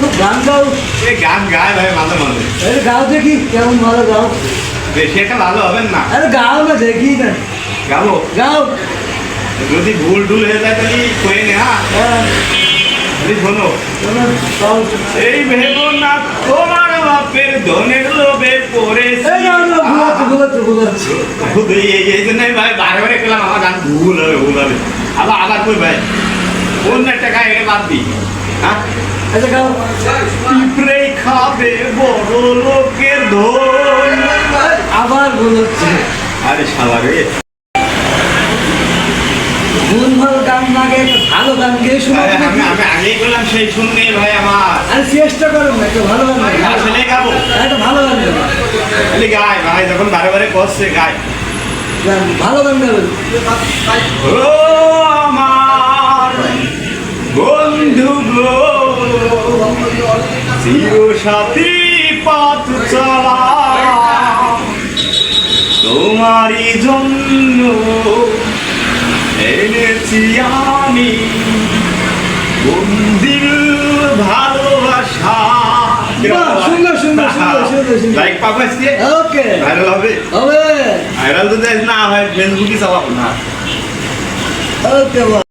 খুব গান গাও। এই গান গায় ভাই মাঝে মাঝে। আরে গাও দেখি কেমন ভালো গাও। বেশি একটা ভালো হবেন না। আরে গাও না দেখি না। গাবো গাও। যদি ভুল টুল হয়ে যায় তাহলে কয়ে নে। হ্যাঁ শোনো, এই ভেবো না তোমার বাপের ধনের লোভে পড়েছে। এই জন্যই ভাই বারে বারে পেলাম আমার গান ভুল হবে ভুল হবে। আবার আবার কই ভাই অন্য একটা গায়ে এটা বাদ দিই। হ্যাঁ পিঁপড়ে খাবে বড় লোকের ধন। আবার বলছে আরে শালা রে, ভুল ভাল গান না গেয়ে একটা ভালো গান গেয়ে শোনাবো। আমি আগেই বললাম সেই শুননি ভাই আমার। আরে চেষ্টা করো না, একটা ভালো গান গাও। আসলে গাবো একটা ভালো গান গাও। খালি গায় ভাই, যখন বারে বারে করছে গায়। ভালো গান গাবেন। ও আমার বন্ধু গো, চির সাথী পথ চলা তোমারই জন্য এনেছি আমি বন্দির ভালোবাসা। সুন্দর সুন্দর সুন্দর সুন্দর সুন্দর। লাইক পাবো আজকে, ওকে ভাইরাল হবে। হবে। ভাইরাল যদি না হয় ফেসবুকে চালাবো না। ওকে।